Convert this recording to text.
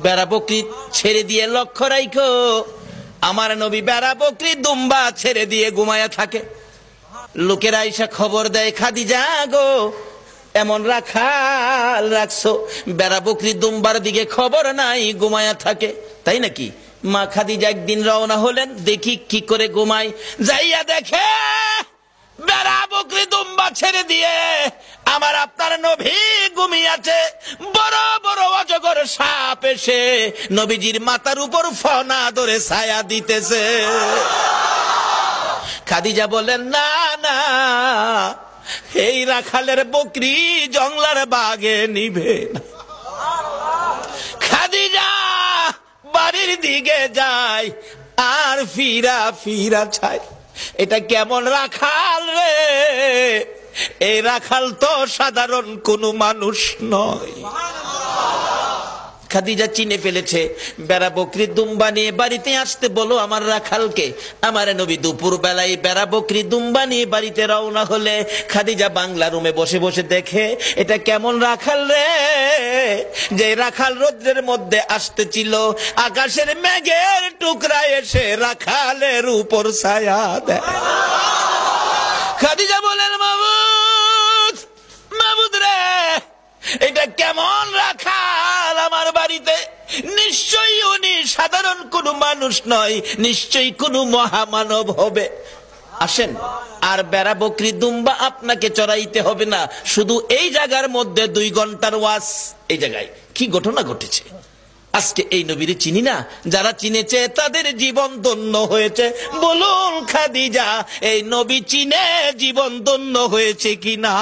বেড়া বকরি ছেড়ে দিয়ে লক্ষ্য রাখো, আমার নবী বেড়া বকরি দুম্বা ছেড়ে দিয়ে ঘুমায়া থাকে। লোকেরা আইসা খবর দেয়, খাদিজা গো এমন রাখাল রাখছো, বেড়া বকরি দুম্বার দিকে খবর নাই, ঘুমায়া থাকে। তাই নাকি? মা খাদিজা একদিন রওনা হলেন, দেখি কি করে ঘুমায়। যাইয়া দেখে বেড়া বকরি দুম্বা ছেড়ে দিয়ে আমার আপনার নবী ঘুমিয়েছে। বড় বড় অজগর সাপ এসে নবীজির মাথার উপর ফনা ধরে ছায়া দিতেছে। খাদিজা বলেন, না না, এই রাখালের বকরি জংলার বাগে নিবে না। খাদিজা বাড়ির দিকে যায় আর ফিরা ফিরা চায়, এটা কেমন রাখাল রে? এই রাখাল তো সাধারণ কোনো মানুষ নয়। খাদিজা চিনে ফেলেছে। বেড়া বকরি দুম্বা নিয়ে বাড়িতে আসতে বলো আমার রাখালকে। আমার নবী দুপুর বেলায় বেড়া বকরি দুম্বা নিয়ে বাড়িতে রওনা হলে খাদিজা বাংলা রুমে বসে বসে দেখে, এটা কেমন রাখাল রে? যে রাখাল রৌদ্রের মধ্যে আসতেছিল, আকাশের মেঘের টুকরা এসে রাখালের উপর ছায়া দেয়। খাদিজা বলেন, মাবুদ মাবুদ রে, এটা কেমন রাখাল আমার বাড়িতে? নিশ্চয়ই উনি সাধারণ কোনো মানুষ নয়, নিশ্চয়ই কোনো মহামানব হবে। আসেন, আর বেড়া বকরি দুম্বা আপনাকে চড়াইতে হবে না, শুধু এই জায়গার মধ্যে 2 ঘন্টার ওয়াজ। এই জায়গায় কি ঘটনা ঘটেছে আজকে এই নবীরে চিনি না, যারা চিনেছে তাদের জীবন ধন্য হয়েছে। বলুন খাদিজা, এই নবী চিনে জীবন ধন্য হয়েছে কিনা?